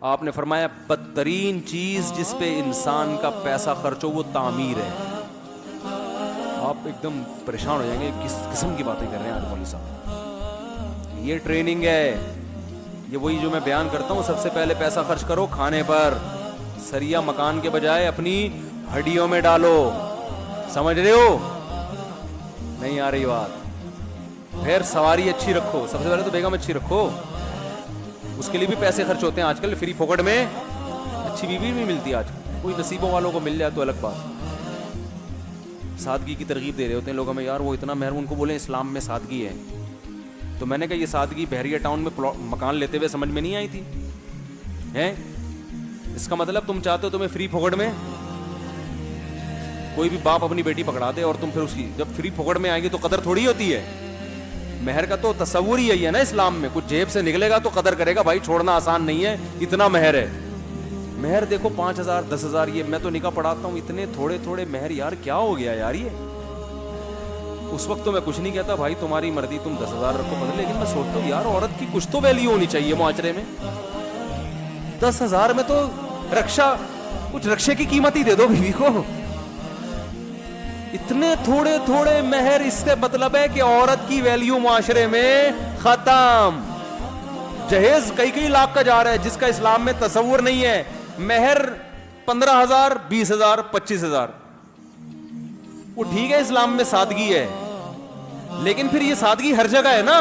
آپ نے فرمایا بدترین چیز جس پہ انسان کا پیسہ خرچ ہو وہ تعمیر ہے. آپ ایک دم پریشان ہو جائیں گے کس قسم کی باتیں کر رہے ہیں آج مولوی صاحب. یہ ٹریننگ ہے, یہ وہی جو میں بیان کرتا ہوں. سب سے پہلے پیسہ خرچ کرو کھانے پر, سریا مکان کے بجائے اپنی ہڈیوں میں ڈالو. سمجھ رہے ہو؟ نہیں آ رہی بات؟ پھر سواری اچھی رکھو, سب سے پہلے تو بیگم اچھی رکھو, اس کے لیے بھی پیسے خرچ ہوتے ہیں آج کل. فری پھوکٹ میں اچھی بیوی بھی ملتی ہے آج کل, کوئی نصیبوں والوں کو مل جائے تو الگ بات. سادگی کی ترغیب دے رہے ہوتے ہیں لوگ ہمیں, یار وہ اتنا مہر, ان کو بولیں اسلام میں سادگی ہے. تو میں نے کہا یہ سادگی بحریہ ٹاؤن میں مکان لیتے ہوئے سمجھ میں نہیں آئی تھی ہیں؟ اس کا مطلب تم چاہتے ہو تمہیں فری پھوکٹ میں کوئی بھی باپ اپنی بیٹی پکڑا دے اور تم پھر اس کی جب فری پھوکٹ میں آئیں گے تو قدر تھوڑی ہوتی ہے. مہر کا تو تصور ہی یہی ہے نا اسلام میں, کچھ جیب سے نکلے گا تو قدر کرے گا. بھائی چھوڑنا آسان نہیں ہے, اتنا مہر ہے. مہر دیکھو 5,000 10,000, یہ میں تو نکاح پڑھاتا ہوں, اتنے تھوڑے تھوڑے مہر. یار کیا ہو گیا یار یہ. اس وقت تو میں کچھ نہیں کہتا, بھائی تمہاری مرضی, تم 10,000 رکھو بدل, لیکن میں سوچتا ہوں یار عورت کی کچھ تو ویلیو ہونی چاہیے معاشرے میں. 10,000 میں تو رکشا, کچھ رکشے کی قیمت ہی دے دو بیوی کو. اتنے تھوڑے تھوڑے مہر, اس سے مطلب ہے کہ عورت کی ویلیو معاشرے میں ختم. جہیز کئی لاکھ کا جا رہا ہے جس کا اسلام میں تصور نہیں ہے. مہر 15,000 20,000 25,000, وہ ٹھیک ہے اسلام میں سادگی ہے, لیکن پھر یہ سادگی ہر جگہ ہے نا.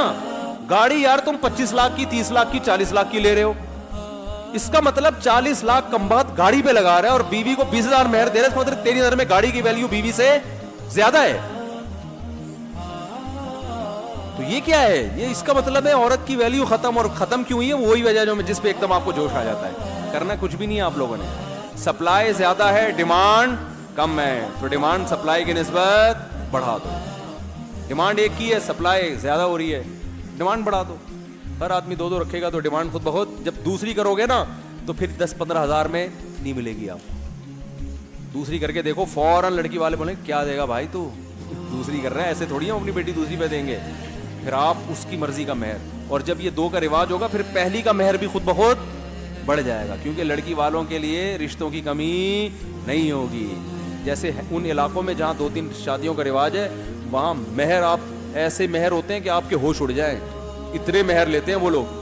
گاڑی یار تم 25 لاکھ کی 30 لاکھ کی 40 لاکھ کی لے رہے ہو, اس کا مطلب 40 لاکھ کم بات گاڑی پہ لگا رہا ہے اور بیوی کو 20,000 مہر دے رہا ہے. اس کا مطلب تیری نظر میں گاڑی کی ویلیو بیوی سے زیادہ ہے. تو یہ کیا ہے؟ یہ اس کا مطلب ہے عورت کی ویلیو ختم. اور ختم کیوں ہوئی ہے؟ وہی وجہ جو جس پہ ایک دم آپ کو جوش آ جاتا ہے. کرنا کچھ بھی نہیں ہے آپ لوگوں نے. سپلائی زیادہ ہے, ڈیمانڈ کم ہے, تو ڈیمانڈ سپلائی کی نسبت بڑھا دو. ڈیمانڈ ایک کی ہے, سپلائی زیادہ ہو رہی ہے, ڈیمانڈ بڑھا دو. ہر آدمی 2 رکھے گا تو ڈیمانڈ خود بہت. جب دوسری کرو گے نا تو پھر 10-15 ہزار میں نہیں ملے گی. آپ دوسری کر کے دیکھو, فوراً لڑکی والے بولیں کیا دے گا بھائی تو دوسری کر رہا ہے, ایسے تھوڑی ہم اپنی بیٹی دوسری پہ دیں گے. پھر آپ اس کی مرضی کا مہر, اور جب یہ 2 کا رواج ہوگا پھر پہلی کا مہر بھی خود بخود بڑھ جائے گا, کیونکہ لڑکی والوں کے لیے رشتوں کی کمی نہیں ہوگی. جیسے ان علاقوں میں جہاں 2-3 شادیوں کا رواج ہے, وہاں مہر آپ ایسے مہر ہوتے ہیں کہ آپ کے ہوش اڑ جائیں. اتنے مہر لیتے ہیں وہ لوگ,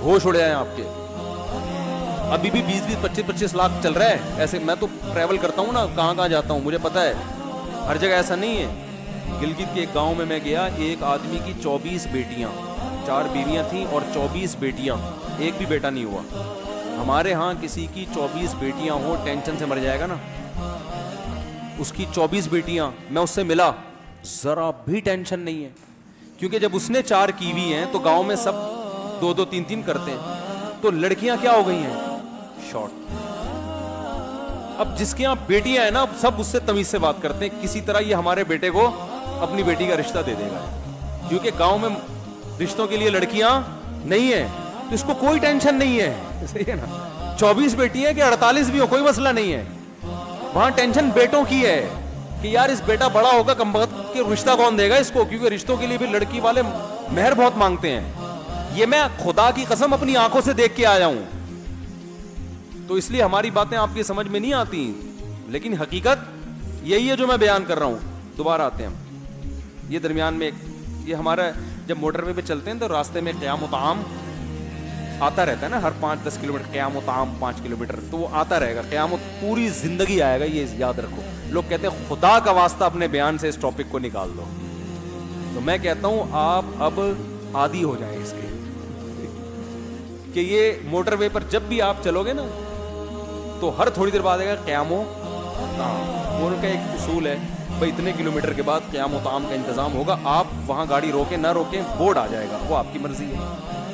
ہوش اڑ جائیں آپ کے. ابھی بھی 20-25 لاکھ چل رہا ہے ایسے. میں تو ٹریول کرتا ہوں نا, کہاں جاتا ہوں, مجھے پتا ہے ہر جگہ ایسا نہیں ہے. گلگت کے ایک گاؤں میں گیا, ایک آدمی کی 24 بیٹیاں, 4 بیویاں تھیں اور 24 بیٹیاں, ایک بھی بیٹا نہیں ہوا. ہمارے ہاں کسی کی 24 بیٹیاں ہو ٹینشن سے مر جائے گا نا. اس کی 24 بیٹیاں, میں اس سے ملا, ذرا بھی ٹینشن نہیں ہے, کیونکہ جب اس نے 4 کی ہوئی ہیں تو گاؤں میں سب 2-2 3-3 کرتے ہیں. تو لڑکیاں کیا ہو گئی ہیں, شارٹ. اب جس کے یہاں بیٹیاں ہیں نا, سب اس سے تمیز سے بات کرتے ہیں, کسی طرح یہ ہمارے بیٹے کو اپنی بیٹی کا رشتہ دے دے گا, کیونکہ گاؤں میں رشتوں کے لیے لڑکیاں نہیں ہیں, تو اس کو کوئی ٹینشن نہیں ہے. صحیح ہے نا, 24 بیٹی ہیں کہ 48 بھی ہو, کوئی مسئلہ نہیں ہے. وہاں ٹینشن بیٹوں کی ہے کہ یار اس بیٹا بڑا ہوگا, کم وقت کے رشتہ کون دے گا اس کو, کیونکہ رشتوں کے لیے بھی لڑکی والے مہر بہت مانگتے ہیں. یہ میں خدا کی قسم اپنی آنکھوں سے دیکھ کے آیا ہوں, تو اس لیے ہماری باتیں آپ کی سمجھ میں نہیں آتی, لیکن حقیقت یہی ہے جو میں بیان کر رہا ہوں. دوبارہ آتے ہیں ہم, یہ درمیان میں یہ ہمارا جب موٹر وے پہ چلتے ہیں تو راستے میں قیام و طعام آتا رہتا ہے نا, ہر 5-10 کلومیٹر قیام و طعام 5 کلومیٹر, تو وہ آتا رہے گا. قیام پوری زندگی آئے گا, یہ یاد رکھو. لوگ کہتے ہیں خدا کا واسطہ اپنے بیان سے اس ٹاپک کو نکال دو, تو میں کہتا ہوں آپ اب عادی ہو جائیں اس کے, کہ یہ موٹر وے پر جب بھی آپ چلو گے نا تو ہر تھوڑی دیر بعد آئے گا قیام و طعام. ان کا ایک اصول ہے بھائی اتنے کلومیٹر کے بعد قیام و طعام کا انتظام ہوگا, آپ وہاں گاڑی روکیں نہ روکیں بورڈ آ جائے گا, وہ آپ کی مرضی ہے.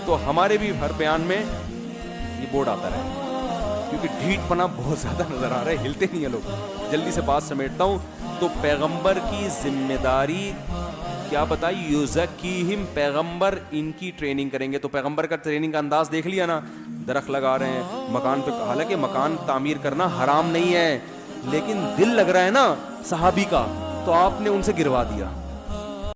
تو ہمارے بھی ہر بیان میں یہ بورڈ آتا رہے, کیونکہ ڈھیٹ پنا بہت زیادہ نظر آ رہا ہے, ہلتے نہیں ہیں لوگ. جلدی سے بات سمیٹتا ہوں. تو پیغمبر کی ذمہ داری کیا بتائی, یزکیہم, پیغمبر ان کی ٹریننگ کریں گے. تو پیغمبر کا ٹریننگ کا انداز دیکھ لیا نا, درخت لگا رہے ہیں مکان پہ, حالانکہ مکان تعمیر کرنا حرام نہیں ہے, لیکن دل لگ رہا ہے نا صحابی کا, تو آپ نے ان سے گروا دیا.